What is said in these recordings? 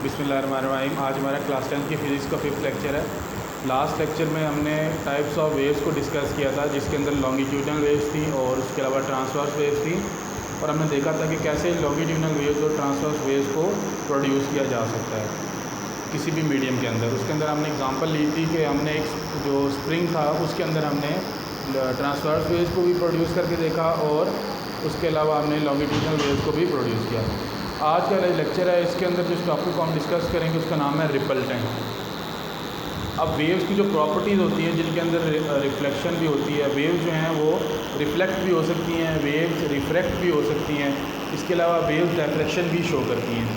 बिस्मिल्लाहिर्रहमानिर्रहीम। आज हमारा क्लास 10 की फ़िज़िक्स का 5th लेक्चर है। लास्ट लेक्चर में हमने टाइप्स ऑफ वेव्स को डिस्कस किया था, जिसके अंदर लॉन्गिट्यूडनल वेव्स थी और उसके अलावा ट्रांसवर्स वेव्स थी। और हमने देखा था कि कैसे लॉन्गिट्यूडनल वेव्स और ट्रांसवर्स वेव्स को प्रोड्यूस किया जा सकता है किसी भी मीडियम के अंदर। उसके अंदर हमने एग्जांपल ली थी कि हमने एक जो स्प्रिंग था उसके अंदर हमने ट्रांसवर्स वेव्स को भी प्रोड्यूस करके देखा और उसके अलावा हमने लॉन्गिट्यूडनल वेव्स को भी प्रोड्यूस किया। आज का लेक्चर है, इसके अंदर जिस टॉपिक को हम डिस्कस करेंगे उसका नाम है रिपल टैंक। अब वेव्स की जो प्रॉपर्टीज़ होती हैं, जिनके अंदर रिफ्लेक्शन भी होती है, वेव्स जो हैं वो रिफ्लेक्ट भी हो सकती हैं, वेव्स रिफ्रैक्ट भी हो सकती हैं, इसके अलावा वेव्स डिफ्रैक्शन भी शो करती हैं।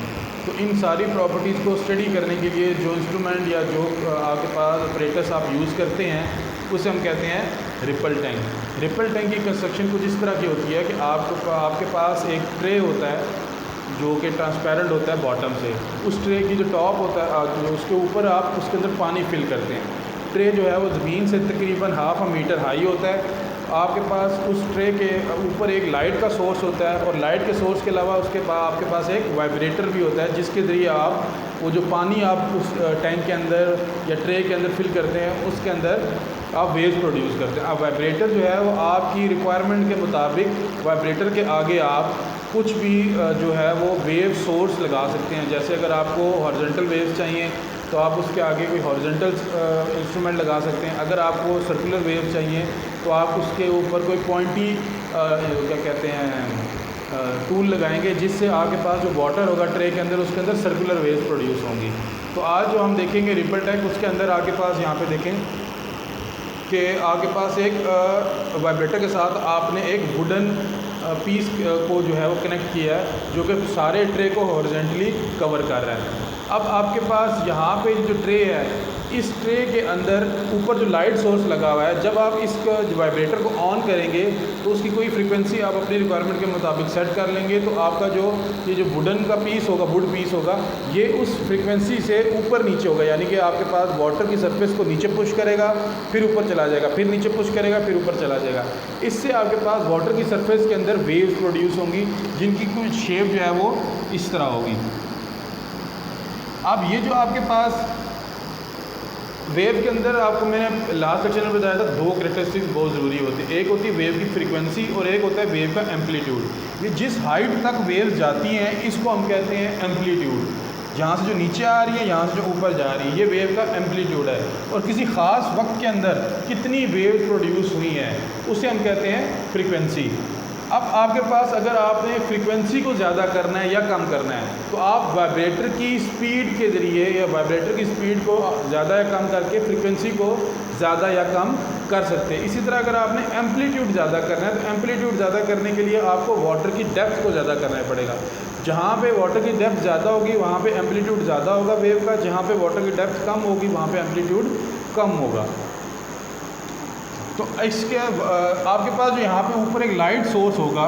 तो इन सारी प्रॉपर्टीज़ को स्टडी करने के लिए जो इंस्ट्रूमेंट या जो आपके पास ऑपरेटर्स आप यूज़ करते हैं उसे हम कहते हैं रिपल टैंक। रिपल टैंक की कंस्ट्रक्शन कुछ इस तरह की होती है कि आपके पास एक ट्रे होता है जो कि ट्रांसपेरेंट होता है बॉटम से। उस ट्रे की जो टॉप होता है, जो उसके ऊपर आप उसके अंदर पानी फिल करते हैं। ट्रे जो है वो ज़मीन से तकरीबन 1/2 मीटर हाई होता है। आपके पास उस ट्रे के ऊपर एक लाइट का सोर्स होता है और लाइट के सोर्स के अलावा आपके पास एक वाइब्रेटर भी होता है, जिसके ज़रिए आप वो जो पानी आप उस टैंक के अंदर या ट्रे के अंदर फिल करते हैं उसके अंदर आप वेव्स प्रोड्यूस करते हैं। अब वाइब्रेटर जो है वो आपकी रिक्वायरमेंट के मुताबिक वाइब्रेटर के आगे आप कुछ भी जो है वो वेव सोर्स लगा सकते हैं। जैसे अगर आपको हॉरिजॉन्टल वेव्स चाहिए तो आप उसके आगे कोई हॉरिजॉन्टल इंस्ट्रूमेंट लगा सकते हैं। अगर आपको सर्कुलर वेव चाहिए तो आप उसके ऊपर कोई पॉइंटी क्या कहते हैं टूल लगाएंगे, जिससे आपके पास जो वाटर होगा ट्रे के अंदर उसके अंदर सर्कुलर वेव्स प्रोड्यूस होंगी। तो आज जो हम देखेंगे रिपल टैंक, उसके अंदर आपके पास यहाँ पे देखें कि आपके पास एक वाइब्रेटर के साथ आपने एक वुडन पीस को जो है वो कनेक्ट किया है, जो कि सारे ट्रे को हॉरिजॉन्टली कवर कर रहा है। अब आपके पास यहाँ पे जो ट्रे है, इस ट्रे के अंदर ऊपर जो लाइट सोर्स लगा हुआ है, जब आप इसका वाइब्रेटर को ऑन करेंगे तो उसकी कोई फ्रीक्वेंसी आप अपनी रिक्वायरमेंट के मुताबिक सेट कर लेंगे। तो आपका ये जो वुडन का पीस होगा, वुड पीस होगा, ये उस फ्रीक्वेंसी से ऊपर नीचे होगा, यानी कि आपके पास वाटर की सरफेस को नीचे पुश करेगा, फिर ऊपर चला जाएगा, फिर नीचे पुश करेगा, फिर ऊपर चला जाएगा। इससे आपके पास वाटर की सरफेस के अंदर वेव्स प्रोड्यूस होंगी, जिनकी कुछ शेप जो है वो इस तरह होगी। अब ये जो आपके पास वेव के अंदर, आपको मैंने लास्ट सेक्शन में बताया था, 2 कैरेक्टरिस्टिक्स बहुत ज़रूरी होती है। एक होती है वेव की फ्रीक्वेंसी और एक होता है वेव का एम्पलीट्यूड। ये जिस हाइट तक वेव जाती हैं इसको हम कहते हैं एम्पलीट्यूड। जहाँ से जो नीचे आ रही है, यहाँ से जो ऊपर जा रही है, ये वेव का एम्पलीट्यूड है। और किसी ख़ास वक्त के अंदर कितनी वेव प्रोड्यूस हुई हैं उसे हम कहते हैं फ्रीक्वेंसी। अब आपके पास अगर आपने फ्रीक्वेंसी को ज़्यादा करना है या कम करना है तो आप वाइब्रेटर की स्पीड के ज़रिए या वाइब्रेटर की स्पीड को ज़्यादा या कम करके फ्रीक्वेंसी को ज़्यादा या कम कर सकते हैं। इसी तरह अगर आपने एम्पलीट्यूड ज़्यादा करना है तो एम्पलीट्यूड ज़्यादा करने के लिए आपको वाटर की डेप्थ को ज़्यादा करना पड़ेगा। जहाँ पे वाटर की डेप्थ ज़्यादा होगी वहाँ पे एम्पलीट्यूड ज़्यादा होगा वेव का, जहाँ पे वाटर की डेप्थ कम होगी वहाँ पे एम्पलीट्यूड कम होगा। तो इसके आपके पास जो यहाँ पे ऊपर एक लाइट सोर्स होगा,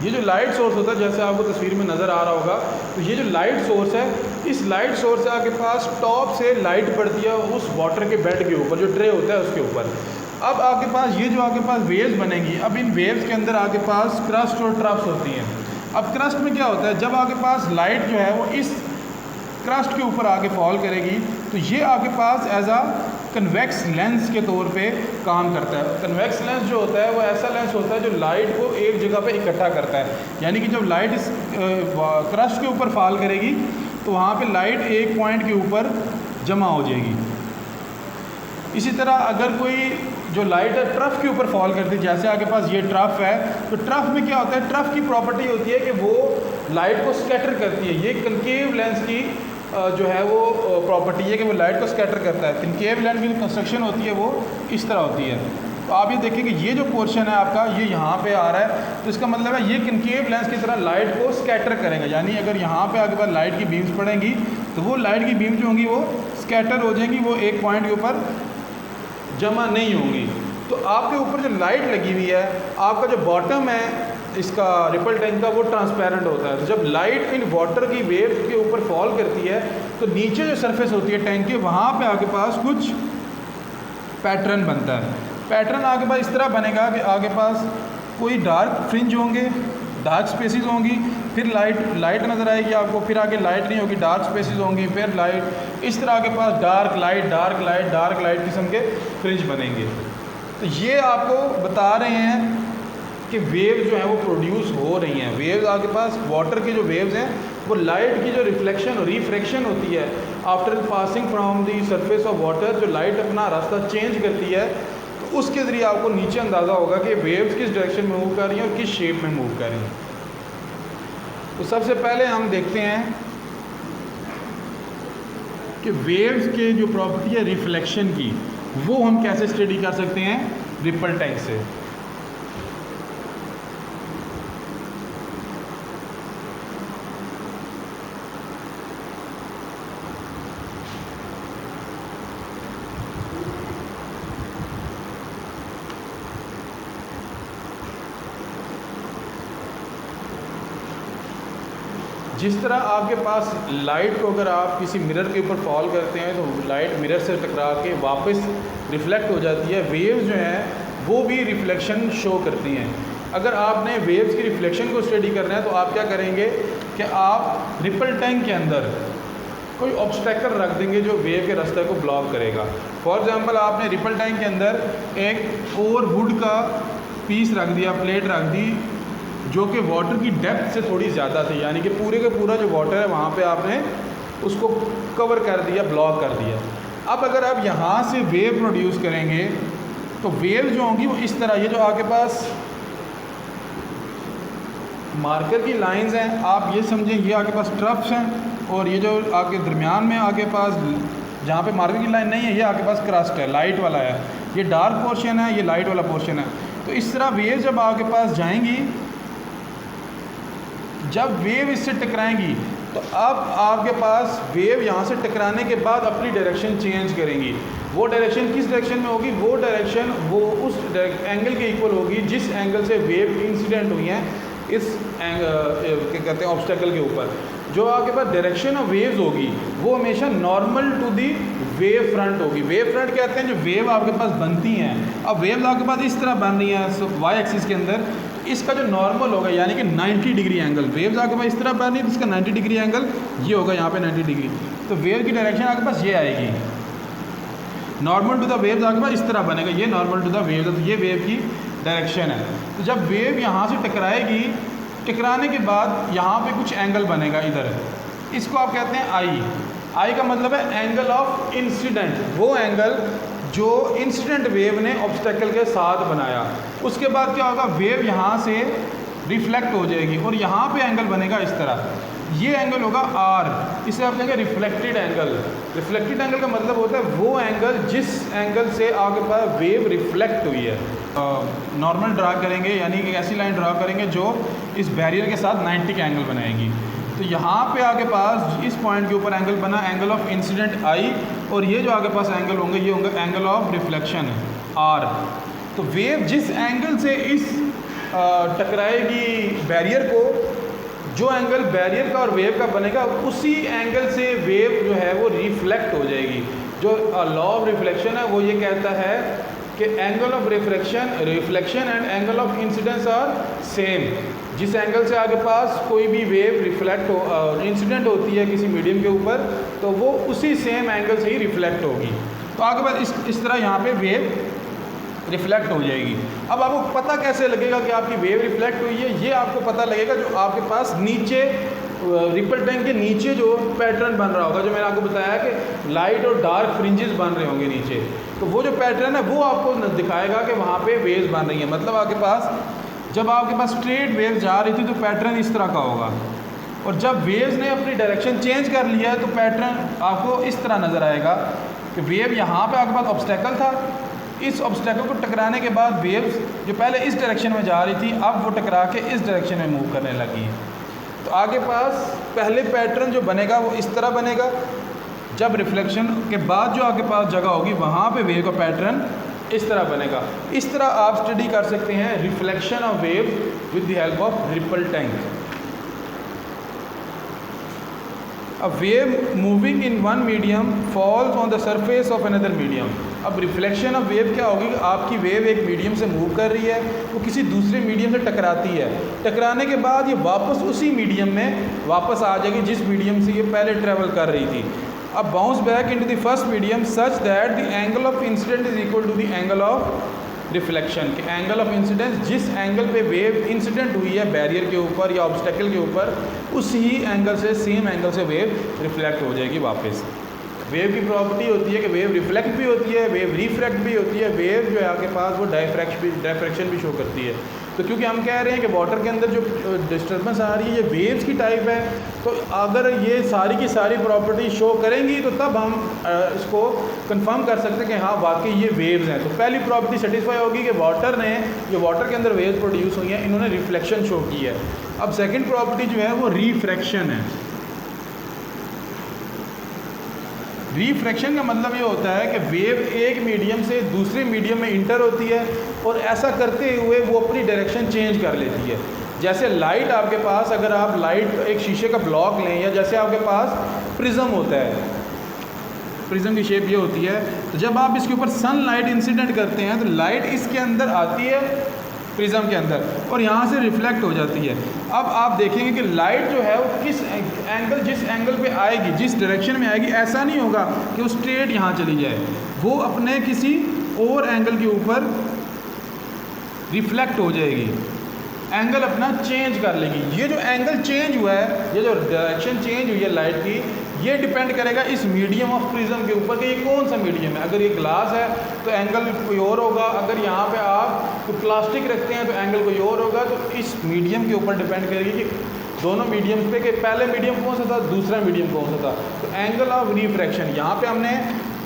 ये जो लाइट सोर्स होता है जैसे आपको तस्वीर में नज़र आ रहा होगा, तो ये जो लाइट सोर्स है, इस लाइट सोर्स से आपके पास टॉप से लाइट पड़ती है उस वाटर के बेड के ऊपर, जो ट्रे होता है उसके ऊपर। अब आपके पास ये जो आपके पास वेव्स बनेंगी, अब इन वेव्स के अंदर आपके पास क्रस्ट और ट्रफ्स होती हैं। अब क्रस्ट में क्या होता है, जब आपके पास लाइट जो है वो इस क्रस्ट के ऊपर आके फॉल करेगी तो ये आपके पास एज आ कन्वेक्स लेंस के तौर पे काम करता है। कन्वेक्स लेंस जो होता है वो ऐसा लेंस होता है जो लाइट को एक जगह पे इकट्ठा करता है, यानी कि जब लाइट इस क्रस्ट के ऊपर फॉल करेगी तो वहाँ पे लाइट एक पॉइंट के ऊपर जमा हो जाएगी। इसी तरह अगर कोई जो लाइट है ट्रफ के ऊपर फॉल करती है, जैसे आपके पास ये ट्रफ है, तो ट्रफ में क्या होता है, ट्रफ की प्रॉपर्टी होती है कि वो लाइट को स्कैटर करती है। ये कनकेव लेंस की जो है वो प्रॉपर्टी है कि वो लाइट को स्कैटर करता है। कनकेव लेंस की कंस्ट्रक्शन होती है वो इस तरह होती है। तो आप ये देखिए कि ये जो पोर्शन है आपका ये यहाँ पे आ रहा है, तो इसका मतलब है ये कनकेव लेंस की तरह लाइट को स्कैटर करेगा, यानी अगर यहाँ पे आपके पास लाइट की बीम्स पड़ेंगी तो वो लाइट की बीम जो होंगी वो स्कैटर हो जाएंगी, वो एक पॉइंट के ऊपर जमा नहीं होंगी। तो आपके ऊपर जो लाइट लगी हुई है, आपका जो बॉटम है इसका रिपल टैंक का, वो ट्रांसपेरेंट होता है। तो जब लाइट इन वाटर की वेव के ऊपर फॉल करती है तो नीचे जो सरफेस होती है टैंक की, वहाँ पे आपके पास कुछ पैटर्न बनता है। पैटर्न आपके पास इस तरह बनेगा कि आपके पास कोई डार्क फ्रिंज होंगे, डार्क स्पेसेस होंगी, फिर लाइट नज़र आएगी आपको, फिर आगे लाइट नहीं होगी, डार्क स्पेसेस होंगी, फिर लाइट, इस तरह के पास डार्क लाइट किस्म के फ्रिंज बनेंगे। तो ये आपको बता रहे हैं कि वेव जो है वो प्रोड्यूस हो रही हैं। वेव्स आपके पास वाटर के जो वेव्स हैं वो लाइट की जो रिफ्रैक्शन होती है after passing from the surface of water, जो लाइट अपना रास्ता चेंज करती है, तो उसके ज़रिए आपको नीचे अंदाज़ा होगा कि वेव्स किस डायरेक्शन में मूव कर रही हैं और किस शेप में मूव कर रही हैं। तो सबसे पहले हम देखते हैं कि वेव्स के जो प्रॉपर्टी है रिफ्लेक्शन की, वो हम कैसे स्टडी कर सकते हैं रिपल टैंक से। जिस तरह आपके पास लाइट को अगर आप किसी मिरर के ऊपर फॉल करते हैं तो लाइट मिरर से टकरा के वापस रिफ्लेक्ट हो जाती है, वेव्स जो हैं वो भी रिफ्लेक्शन शो करती हैं। अगर आपने वेव्स की रिफ्लेक्शन को स्टडी करना है तो आप क्या करेंगे कि आप रिपल टैंक के अंदर कोई ऑब्स्टेकल रख देंगे जो वेव के रास्ते को ब्लॉक करेगा। फॉर एग्ज़ाम्पल आपने रिपल टैंक के अंदर एक और वुड का पीस रख दिया, प्लेट रख दी, जो कि वाटर की डेप्थ से थोड़ी ज़्यादा थी, यानी कि पूरे का पूरा जो वाटर है वहाँ पे आपने उसको कवर कर दिया, ब्लॉक कर दिया। अब अगर आप यहाँ से वेव प्रोड्यूस करेंगे तो वेव जो होंगी वो इस तरह, ये जो आपके पास मार्कर की लाइंस हैं, आप ये समझें ये आपके पास ट्रफ्स हैं, और ये जो आपके दरमियान में आपके पास जहाँ पे मार्कर की लाइन नहीं है ये आपके पास क्रस्ट है, लाइट वाला है, ये डार्क पोर्शन है, ये लाइट वाला पोर्शन है। तो इस तरह वेव जब आपके पास जाएंगी, जब वेव इससे टकराएंगी तो अब आपके पास वेव यहाँ से टकराने के बाद अपनी डायरेक्शन चेंज करेंगी। वो डायरेक्शन किस डायरेक्शन में होगी? वो डायरेक्शन वो उस एंगल के इक्वल होगी जिस एंगल से वेव इंसिडेंट हुई हैं इस क्या कहते हैं ऑब्स्टेकल के ऊपर। जो आपके पास डायरेक्शन ऑफ वेव्स होगी वो हमेशा normal to the wave front होगी। वेव फ्रंट कहते हैं जो वेव आपके पास बनती हैं। अब वेव्स आपके पास इस तरह बन रही हैं वाई एक्सिस के अंदर, इसका जो नॉर्मल होगा यानी कि 90 डिग्री एंगल, वेव्स आपके पास इस तरह बन रही है तो इसका 90 डिग्री एंगल ये होगा, यहाँ पे 90 डिग्री, तो वेव की डायरेक्शन आपके पास ये आएगी। नॉर्मल टू द वेव्स आपके पास इस तरह बनेगा, ये नॉर्मल टू द वेव्स, तो ये वेव की डायरेक्शन है। तो जब वेव यहाँ से टकराएगी, टकराने के बाद यहाँ पे कुछ एंगल बनेगा इधर, इसको आप कहते हैं आई। आई का मतलब है एंगल ऑफ इंसिडेंट, वो एंगल जो इंसिडेंट वेव ने ऑब्स्टेकल के साथ बनाया। उसके बाद क्या होगा, वेव यहाँ से रिफ्लेक्ट हो जाएगी और यहाँ पे एंगल बनेगा इस तरह, ये एंगल होगा आर, इसे आप कहेंगे रिफ्लेक्टेड एंगल। रिफ्लेक्टेड एंगल का मतलब होता है वो एंगल जिस एंगल से आपके पास वेव रिफ्लेक्ट हुई है। नॉर्मल ड्रा करेंगे यानी कि ऐसी लाइन ड्रा करेंगे जो इस बैरियर के साथ 90 का एंगल बनाएगी। तो यहाँ पे आपके पास इस पॉइंट के ऊपर एंगल बना, एंगल ऑफ इंसिडेंट आई, और ये जो आपके पास एंगल होंगे ये होंगे एंगल ऑफ रिफ्लेक्शन आर। तो वेव जिस एंगल से इस टकराएगी बैरियर को, जो एंगल बैरियर का और वेव का बनेगा उसी एंगल से वेव जो है वो रिफ्लेक्ट हो जाएगी। जो लॉ ऑफ रिफ्लेक्शन है वो ये कहता है कि angle of reflection and angle of incidence are same. जिस एंगल से आपके पास कोई भी वेव रिफ्लेक्ट हो इंसिडेंट होती है किसी मीडियम के ऊपर, तो वो उसी सेम एंगल से ही रिफ्लेक्ट होगी। तो आपके पास इस तरह यहाँ पे वेव रिफ्लेक्ट हो जाएगी। अब आपको पता कैसे लगेगा कि आपकी वेव रिफ्लेक्ट हुई है? ये आपको पता लगेगा जो आपके पास नीचे रिपल टैंक के नीचे जो पैटर्न बन रहा होगा, जो मैंने आपको बताया कि लाइट और डार्क फ्रिंजेस बन रहे होंगे नीचे, तो वो जो पैटर्न है वो आपको दिखाएगा कि वहाँ पे वेव्स बन रही हैं। मतलब आपके पास जब आपके पास स्ट्रेट वेव जा रही थी तो पैटर्न इस तरह का होगा, और जब वेव्स ने अपनी डायरेक्शन चेंज कर लिया है तो पैटर्न आपको इस तरह नज़र आएगा कि वेव यहाँ पे आपके पास ऑब्स्टेकल था, इस ऑब्स्टेकल को टकराने के बाद वेव्स जो पहले इस डायरेक्शन में जा रही थी अब वो टकरा के इस डायरेक्शन में मूव करने लगी। तो आगे पास पहले पैटर्न जो बनेगा वो इस तरह बनेगा, जब रिफ्लेक्शन के बाद जो आपके पास जगह होगी वहाँ पे वेव का पैटर्न इस तरह बनेगा। इस तरह आप स्टडी कर सकते हैं reflection of wave with the help of ripple tank. A wave moving in one medium falls on the surface of another medium. अब रिफ्लेक्शन ऑफ वेव क्या होगी कि आपकी वेव एक मीडियम से मूव कर रही है, वो किसी दूसरे मीडियम से टकराती है, टकराने के बाद ये वापस उसी मीडियम में वापस आ जाएगी जिस मीडियम से ये पहले ट्रेवल कर रही थी। अब bounce back into the first medium such that the angle of incident is equal to the angle of reflection. कि एंगल ऑफ इंसिडेंस, जिस एंगल पे वेव इंसिडेंट हुई है बैरियर के ऊपर या ऑब्स्टेकल के ऊपर, उसी एंगल से, सेम एंगल से वेव रिफ्लेक्ट हो जाएगी वापस। वेव की प्रॉपर्टी होती है कि वेव रिफ्लेक्ट भी होती है, वेव रिफ्रैक्ट भी होती है, वेव जो है आपके पास वो डायफ्रैक्शन भी शो करती है। तो क्योंकि हम कह रहे हैं कि वाटर के अंदर जो डिस्टर्बेंस आ रही है ये वेव्स की टाइप है, तो अगर ये सारी की सारी प्रॉपर्टी शो करेंगी तो तब हम इसको कंफर्म कर सकते हैं कि हाँ वाकई ये वेव्स हैं। तो पहली प्रॉपर्टी सेटिस्फाई होगी कि वाटर ने, जो वाटर के अंदर वेव्स प्रोड्यूस हुई हैं, इन्होंने रिफ्लेक्शन शो की है। अब सेकेंड प्रॉपर्टी जो है वो रिफ्रैक्शन है। रिफ्रैक्शन का मतलब ये होता है कि वेव एक मीडियम से दूसरे मीडियम में इंटर होती है और ऐसा करते हुए वो अपनी डायरेक्शन चेंज कर लेती है। जैसे लाइट आपके पास, अगर आप लाइट एक शीशे का ब्लॉक लें, या जैसे आपके पास प्रिज्म होता है, प्रिज्म की शेप ये होती है, तो जब आप इसके ऊपर सनलाइट इंसिडेंट करते हैं तो लाइट इसके अंदर आती है प्रिज्म के अंदर और यहाँ से रिफ्लेक्ट हो जाती है। अब आप देखेंगे कि लाइट जो है वो किस एंगल, जिस एंगल पे आएगी, जिस डायरेक्शन में आएगी, ऐसा नहीं होगा कि वो स्ट्रेट यहाँ चली जाए, वो अपने किसी और एंगल के ऊपर रिफ्लेक्ट हो जाएगी, एंगल अपना चेंज कर लेगी। ये जो एंगल चेंज हुआ है, ये जो डायरेक्शन चेंज हुई है लाइट की, ये डिपेंड करेगा इस मीडियम ऑफ प्रिज्म के ऊपर कि ये कौन सा मीडियम है। अगर ये ग्लास है तो एंगल कोई और होगा, अगर यहाँ पे आप तो प्लास्टिक रखते हैं तो एंगल कोई और होगा। तो इस मीडियम के ऊपर डिपेंड करेगी कि दोनों मीडियम पे कि पहले मीडियम कौन सा था, दूसरा मीडियम कौन सा था। तो एंगल ऑफ रिफ्रैक्शन, यहाँ पे हमने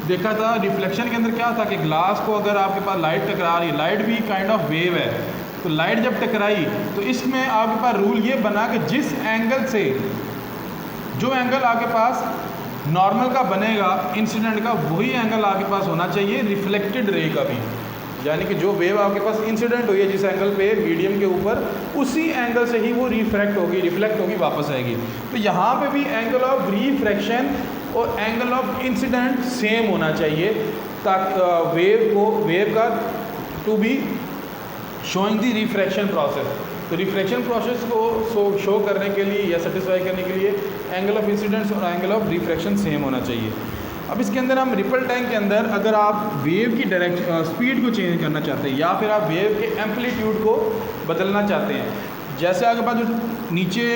देखा था रिफ्लेक्शन के अंदर क्या था कि ग्लास को अगर आपके पास लाइट टकरा रही है, लाइट भी काइंड ऑफ वेव है, तो लाइट जब टकराई तो इसमें आपके पास रूल ये बना कि जिस एंगल से, जो एंगल आपके पास नॉर्मल का बनेगा इंसिडेंट का, वही एंगल आपके पास होना चाहिए रिफ्लेक्टेड रे का भी। यानी कि जो वेव आपके पास इंसिडेंट हुई है जिस एंगल पे मीडियम के ऊपर, उसी एंगल से ही वो रिफ्लेक्ट होगी वापस आएगी। तो यहाँ पे भी एंगल ऑफ रिफ्रैक्शन और एंगल ऑफ इंसिडेंट सेम होना चाहिए ताकि वेव का to be showing the refraction process. तो रिफ्रैक्शन प्रोसेस को शो करने के लिए या सेटिस्फाई करने के लिए एंगल ऑफ इंसिडेंस और एंगल ऑफ रिफ्रैक्शन सेम होना चाहिए। अब इसके अंदर हम रिपल टैंक के अंदर अगर आप वेव की स्पीड को चेंज करना चाहते हैं या फिर आप वेव के एम्पलीट्यूड को बदलना चाहते हैं, जैसे आपके पास जो नीचे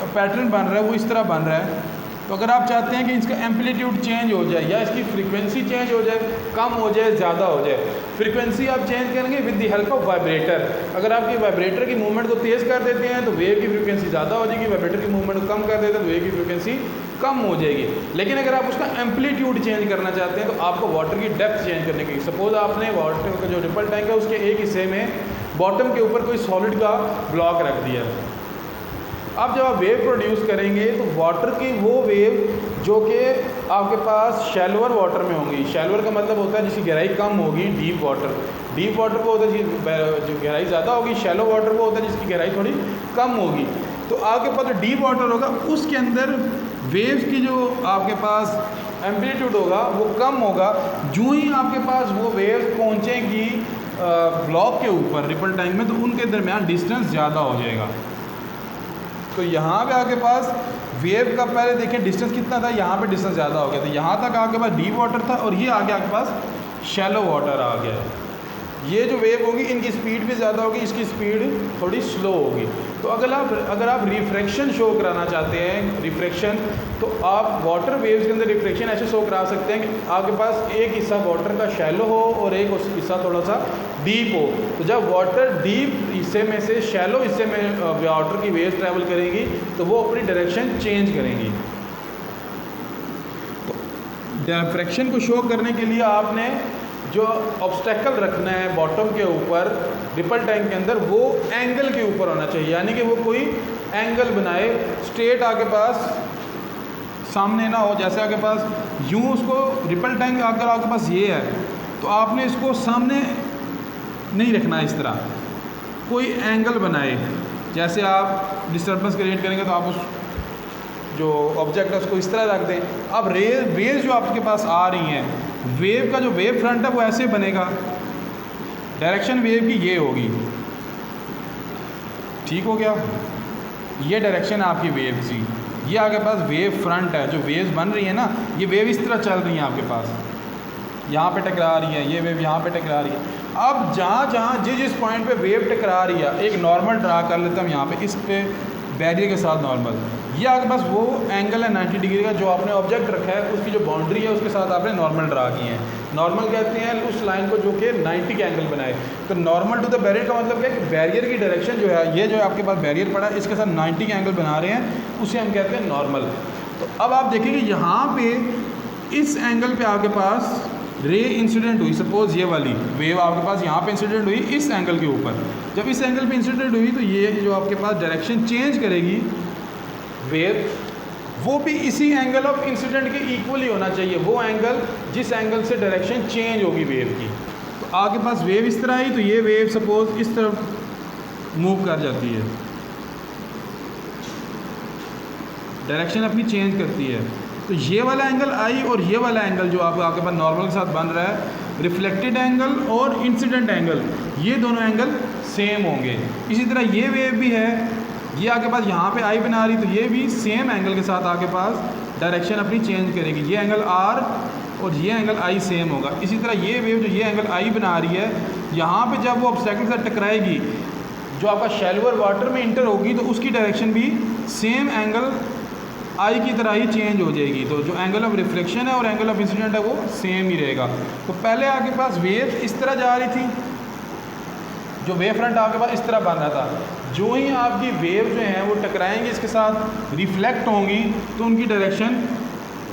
पैटर्न बन रहा है वो इस तरह बन रहा है, तो अगर आप चाहते हैं कि इसका एम्पलीट्यूड चेंज हो जाए या इसकी फ्रीक्वेंसी चेंज हो जाए, कम हो जाए, ज़्यादा हो जाए, फ्रीक्वेंसी आप चेंज करेंगे with the help of vibrator. अगर आपकी वाइब्रेटर की मूवमेंट को तेज़ कर देते हैं तो वेव की फ्रीक्वेंसी ज़्यादा हो जाएगी, वाइब्रेटर की मूवमेंट को कम कर देते हैं तो वेव की फ्रीक्वेंसी कम हो जाएगी। लेकिन अगर आप उसका एम्पलीट्यूड चेंज करना चाहते हैं तो आपको वाटर की डेप्थ चेंज करने की, सपोज आपने वाटर का जो रिपल टैंक है उसके एक हिस्से में बॉटम के ऊपर कोई सॉलिड का ब्लॉक रख दिया। अब जब आप वेव प्रोड्यूस करेंगे तो वाटर की वो वेव जो कि आपके पास शैलोअर वाटर में होंगी, शैलोअर का मतलब होता है जिसकी गहराई कम होगी, डीप वाटर वो होता है जो गहराई ज़्यादा होगी, शैलो वाटर वो होता है जिसकी गहराई थोड़ी कम होगी। तो आपके पास जो डीप वाटर होगा उसके अंदर वेव्स की जो आपके पास एम्पलीट्यूड होगा वो कम होगा। जो ही आपके पास वो वेव्स पहुँचेंगी ब्लॉक के ऊपर रिपल टैंक में, तो उनके दरमियान डिस्टेंस ज़्यादा हो जाएगा। तो यहाँ पे आपके पास वेव का पहले देखें डिस्टेंस कितना था, यहाँ पे डिस्टेंस ज़्यादा हो गया, तो यहाँ तक आपके पास डीप वाटर था और ये आगे आपके पास शैलो वाटर आ गया। ये जो वेव होगी इनकी स्पीड भी ज़्यादा होगी, इसकी स्पीड थोड़ी स्लो होगी। तो अगर आप रिफ्रैक्शन शो कराना चाहते हैं, रिफ्रैक्शन, तो आप वाटर वेव्स के अंदर रिफ्रैक्शन ऐसे शो करा सकते हैं कि आपके पास एक हिस्सा वाटर का शैलो हो और एक हिस्सा थोड़ा सा डीप हो। तो जब वाटर डीप हिस्से में से शैलो हिस्से में वाटर की वेव्स ट्रैवल करेंगी तो वो अपनी डायरेक्शन चेंज करेंगी। तो रिफ्रैक्शन को शो करने के लिए आपने जो ऑब्स्टेकल रखना है बॉटम के ऊपर रिपल टैंक के अंदर, वो एंगल के ऊपर होना चाहिए, यानी कि वो कोई एंगल बनाए, स्ट्रेट आपके पास सामने ना हो। जैसे आपके पास यूँ उसको रिपल टैंक अगर आपके पास ये है तो आपने इसको सामने नहीं रखना, इस तरह कोई एंगल बनाए। जैसे आप डिस्टर्बेंस क्रिएट करेंगे तो आप उस जो ऑब्जेक्ट है उसको इस तरह रख दें। अब वेव्स जो आपके पास आ रही हैं वेव का जो वेव फ्रंट है वो ऐसे बनेगा, डायरेक्शन वेव की ये होगी, ठीक हो गया। ये डायरेक्शन है आपकी वेव की, ये आपके पास वेव फ्रंट है। जो वेव्स बन रही है ना, ये वेव इस तरह चल रही है आपके पास, यहाँ पे टकरा रही है, ये वेव यहाँ पे टकरा रही है। अब जहाँ जहाँ जिस पॉइंट पे वेव टकरा रही है, एक नॉर्मल ड्रा कर लेता हूँ यहाँ पे, इस पे बैरियर के साथ नॉर्मल, ये आपके पास वो एंगल है 90 डिग्री का जो आपने ऑब्जेक्ट रखा है, उसकी जो बाउंड्री है उसके साथ आपने नॉर्मल ड्रा किए हैं। नॉर्मल कहते हैं उस लाइन को जो कि 90 के एंगल बनाए। तो नॉर्मल टू द बैरियर का मतलब क्या है कि बैरियर की डायरेक्शन जो है, ये जो आपके पास बैरियर पड़ा है इसके साथ 90 के एंगल बना रहे हैं, उसे हम कहते हैं नॉर्मल। तो अब आप देखेंगे यहाँ पे इस एंगल पे आपके पास रे इंसिडेंट हुई, सपोज ये वाली वेव आपके पास यहाँ पे इंसिडेंट हुई इस एंगल के ऊपर। जब इस एंगल पे इंसिडेंट हुई तो ये जो आपके पास डायरेक्शन चेंज करेगी वेव, वो भी इसी एंगल ऑफ इंसिडेंट के इक्वली होना चाहिए, वो एंगल जिस एंगल से डायरेक्शन चेंज होगी वेव की। तो आपके पास वेव इस तरह आई, तो ये वेव सपोज इस तरफ मूव कर जाती है, डायरेक्शन अपनी चेंज करती है। तो ये वाला एंगल आई और ये वाला एंगल जो आपके पास नॉर्मल के साथ बन रहा है, रिफ्लेक्टेड एंगल और इंसिडेंट एंगल, ये दोनों एंगल सेम होंगे। इसी तरह ये वेव भी है, ये आपके पास यहाँ पे आई बना रही, तो ये भी सेम एंगल के साथ आपके पास डायरेक्शन अपनी चेंज करेगी। ये एंगल आर और ये एंगल आई सेम होगा। इसी तरह ये वेव जो ये एंगल आई बना रही है, यहाँ पे जब वो ऑब्स्टेकल से टकराएगी, जो आपका शैलोअर वाटर में इंटर होगी, तो उसकी डायरेक्शन भी सेम एंगल आई की तरह ही चेंज हो जाएगी। तो जो एंगल ऑफ रिफ्लेक्शन है और एंगल ऑफ इंसिडेंट है वो सेम ही रहेगा। तो पहले आपके पास वेव इस तरह जा रही थी, जो वेव फ्रंट आपके पास इस तरह बन रहा था, जो ही आपकी वेव जो है वो टकराएंगी इसके साथ, रिफ्लेक्ट होंगी, तो उनकी डायरेक्शन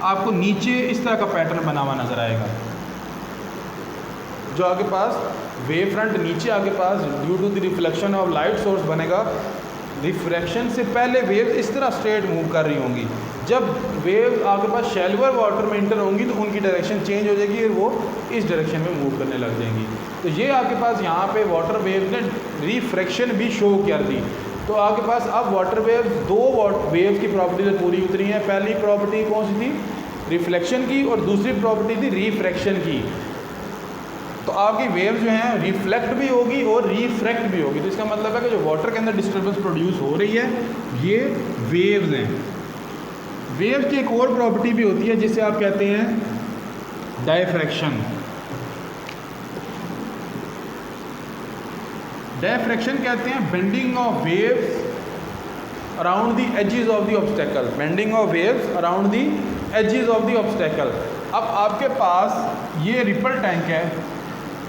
आपको नीचे इस तरह का पैटर्न बना हुआ नज़र आएगा। जो आपके पास वेव फ्रंट नीचे आपके पास due to the reflection of light source बनेगा, रिफ्रैक्शन से पहले वेव इस तरह स्ट्रेट मूव कर रही होंगी। जब वेव आपके पास शैलोअर वाटर में इंटर होंगी तो उनकी डायरेक्शन चेंज हो जाएगी और वो इस डायरेक्शन में मूव करने लग जाएंगी। तो ये आपके पास यहाँ पे वाटर वेव ने रिफ्रैक्शन भी शो कर दी। तो आपके पास अब वाटर वेव दो वेव की प्रॉपर्टीज पूरी उतरी हैं। पहली प्रॉपर्टी कौन सी थी? रिफ्लेक्शन की, और दूसरी प्रॉपर्टी थी रिफ्रैक्शन की। तो आपकी वेव जो है रिफ्लेक्ट भी होगी और रिफ्रैक्ट भी होगी। तो इसका मतलब है कि जो वाटर के अंदर डिस्टर्बेंस प्रोड्यूस हो रही है ये वेव्स हैं। वेव्स की एक और प्रॉपर्टी भी होती है जिसे आप कहते हैं डायफ्रैक्शन। डायफ्रैक्शन कहते हैं bending of waves around the edges of the obstacle. Bending of waves around the edges of the obstacle. अब आपके पास ये रिपल टैंक है,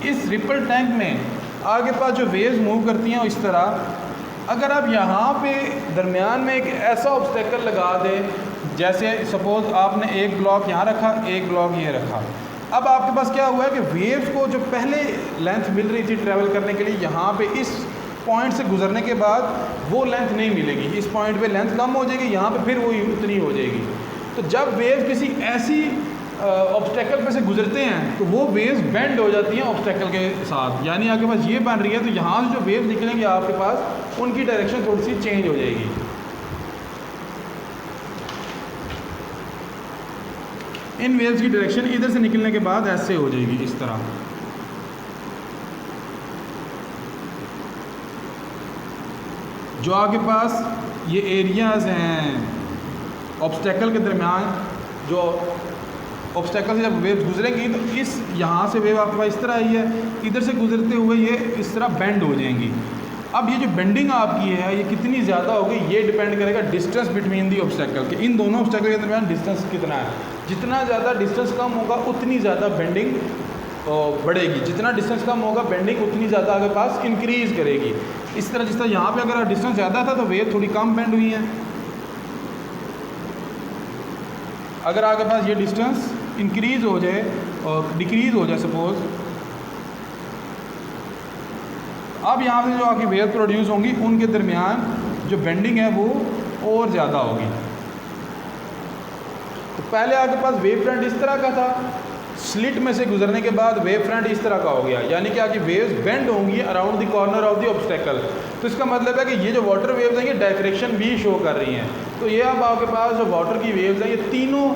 इस रिपल टैंक में आपके पास जो वेव्स मूव करती हैं इस तरह। अगर आप यहाँ पे दरमियान में एक ऐसा ऑब्स्टेकल लगा दें, जैसे सपोज आपने एक ब्लॉक यहाँ रखा, एक ब्लॉक ये रखा, अब आपके पास क्या हुआ है कि वेव्स को जो पहले लेंथ मिल रही थी ट्रैवल करने के लिए, यहाँ पे इस पॉइंट से गुजरने के बाद वो लेंथ नहीं मिलेगी। इस पॉइंट पे लेंथ कम हो जाएगी, यहाँ पे फिर वो उतनी हो जाएगी। तो जब वेव किसी ऐसी ऑब्स्टेकल पे से गुजरते हैं तो वो वेव्स बेंड हो जाती हैं ऑब्स्टेकल के साथ। यानी आपके पास ये बन रही है, तो यहाँ से जो वेव निकलेंगे आपके पास उनकी डायरेक्शन थोड़ी सी चेंज हो जाएगी। इन वेव्स की डायरेक्शन इधर से निकलने के बाद ऐसे हो जाएगी इस तरह। जो आपके पास ये एरियाज हैं ऑब्स्टेकल के दरमियान, जो ऑब्स्टेकल से जब वेव गुजरेंगी तो इस यहाँ से वेव आपके पास इस तरह आई है, इधर से गुजरते हुए ये इस तरह बेंड हो जाएंगी। अब ये जो बेंडिंग आपकी है ये कितनी ज़्यादा होगी, ये डिपेंड करेगा डिस्टेंस बिटवीन दी ऑब्स्टेकल के। इन दोनों ऑब्स्टेकल के दरमियान डिस्टेंस कितना है। जितना ज़्यादा डिस्टेंस कम होगा उतनी ज़्यादा बेंडिंग बढ़ेगी, जितना डिस्टेंस कम होगा बेंडिंग उतनी ज़्यादा आपके पास इंक्रीज़ करेगी। इस तरह जिस तरह यहाँ पे अगर डिस्टेंस ज़्यादा था तो वेव थोड़ी कम बेंड हुई है। अगर आपके पास ये डिस्टेंस इंक्रीज़ हो जाए और डिक्रीज़ हो जाए सपोज़, अब यहाँ से जो आपकी वेव प्रोड्यूस होंगी उनके दरमियान जो बेंडिंग है वो और ज़्यादा होगी। तो पहले आपके पास वेव फ्रंट इस तरह का था, स्लिट में से गुजरने के बाद वेव फ्रंट इस तरह का हो गया, यानी कि आपकी वेव्स बेंड होंगी around the corner of the obstacle. तो इसका मतलब है कि ये जो वाटर वेव्स हैं ये डायफ्रैक्शन भी शो कर रही हैं। तो ये अब आपके पास जो वाटर की वेव्स हैं ये तीनों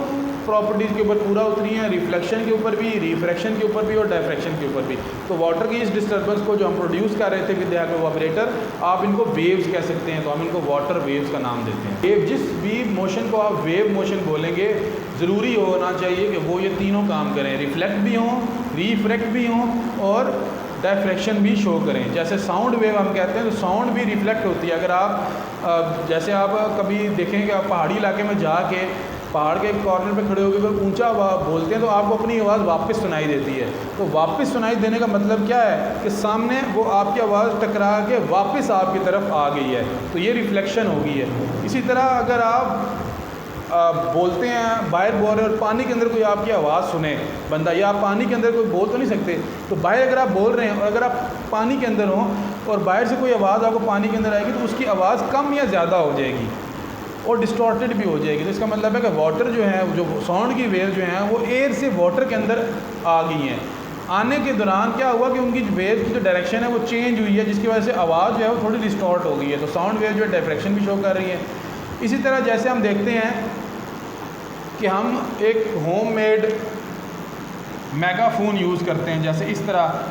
प्रॉपर्टीज़ के ऊपर पूरा उतरी हैं, रिफ्लेक्शन के ऊपर भी, रिफ्रैक्शन के ऊपर भी और डायफ्रैक्शन के ऊपर भी। तो वाटर की इस डिस्टर्बेंस को जो हम प्रोड्यूस कर रहे थे with the help of operator, आप इनको वेव्स कह सकते हैं, तो हम इनको वाटर वेव्स का नाम देते हैं। वेव, जिस भी मोशन को आप वेव मोशन बोलेंगे, ज़रूरी होना चाहिए कि वो ये तीनों काम करें, रिफ्लेक्ट भी हों, रिफ्रैक्ट भी हों और डायफ्रैक्शन भी शो करें। जैसे साउंड वेव हम कहते हैं, तो साउंड भी रिफ्लेक्ट होती है। अगर आप जैसे आप कभी देखें कि आप पहाड़ी इलाके में जाके पहाड़ के एक कॉर्नर पे खड़े होकर अगर ऊंचा बोलते हैं तो आपको अपनी आवाज़ वापस सुनाई देती है। तो वापस सुनाई देने का मतलब क्या है कि सामने वो आपकी आवाज़ टकरा के वापस आपकी तरफ आ गई है, तो ये रिफ्लेक्शन हो गई है। इसी तरह अगर आप बोलते हैं, बाहर बोल रहे हैं और पानी के अंदर कोई आपकी आवाज़ सुने बंदा, या आप पानी के अंदर कोई बोल तो नहीं सकते, तो बाहर अगर आप बोल रहे हैं और अगर आप पानी के अंदर हों और बाहर से कोई आवाज़ आपको पानी के अंदर आएगी तो उसकी आवाज़ कम या ज़्यादा हो जाएगी और डिस्टॉर्टेड भी हो जाएगी। तो इसका मतलब है कि वाटर जो है, जो साउंड की वेव जो हैं वो एयर से वाटर के अंदर आ गई हैं। आने के दौरान क्या हुआ कि उनकी वेव की जो डायरेक्शन है वो चेंज हुई है, जिसकी वजह से आवाज़ जो है वो थोड़ी डिस्टॉर्ट हो गई है। तो साउंड वेव जो है डायफ्रैक्शन भी शो कर रही है। इसी तरह जैसे हम देखते हैं कि हम एक होममेड मेगाफोन यूज़ करते हैं, जैसे इस तरह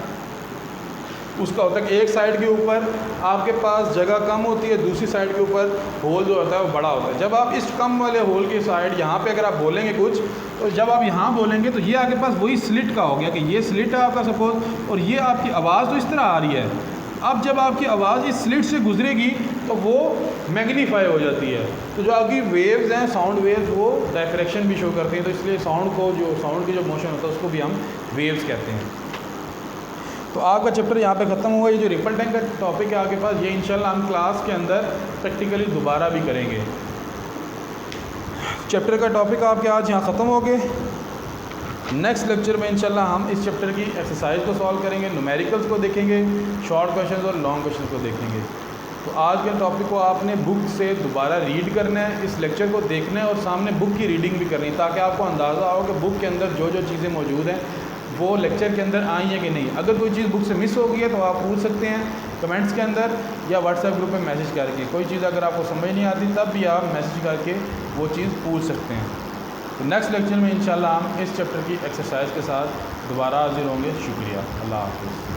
उसका होता है कि एक साइड के ऊपर आपके पास जगह कम होती है, दूसरी साइड के ऊपर होल जो होता है वो बड़ा होता है। जब आप इस कम वाले होल की साइड यहाँ पे अगर आप बोलेंगे कुछ, तो जब आप यहाँ बोलेंगे तो ये आपके पास वही स्लिट का हो गया कि ये स्लिट है आपका सपोज, और ये आपकी आवाज़ तो इस तरह आ रही है। अब जब आपकी आवाज़ इस स्लिट से गुजरेगी तो वो मैग्नीफाई हो जाती है। तो जो आपकी वेव्स हैं, साउंड वेव्स, वो डायफ्रैक्शन भी शो करती हैं। तो इसलिए साउंड की जो मोशन होता है उसको भी हम वेव्स कहते हैं। तो आपका चैप्टर यहाँ पे ख़त्म हुआ। ये जो रिपल टैंक का टॉपिक है आपके पास, ये इंशाल्लाह हम क्लास के अंदर प्रैक्टिकली दोबारा भी करेंगे। चैप्टर का टॉपिक आपके आज यहाँ ख़त्म हो गए। नेक्स्ट लेक्चर में इंशाल्लाह हम इस चैप्टर की एक्सरसाइज को सॉल्व करेंगे, न्यूमेरिकल्स को देखेंगे, शॉर्ट क्वेश्चंस और लॉन्ग क्वेश्चंस को देखेंगे। तो आज के टॉपिक को आपने बुक से दोबारा रीड करना है, इस लेक्चर को देखना है और सामने बुक की रीडिंग भी करनी है, ताकि आपको अंदाज़ा हो कि बुक के अंदर जो जो चीज़ें मौजूद हैं वो लेक्चर के अंदर आई हैं कि नहीं। अगर कोई चीज़ बुक से मिस हो गई है तो आप पूछ सकते हैं कमेंट्स के अंदर या व्हाट्सएप ग्रुप में मैसेज करके। कोई चीज़ अगर आपको समझ नहीं आती तब भी आप मैसेज करके वो चीज़ पूछ सकते हैं। तो नेक्स्ट लेक्चर में इंशाल्लाह हम इस चैप्टर की एक्सरसाइज के साथ दोबारा हाजिर होंगे। शुक्रिया, अल्लाह हाफ़िज़।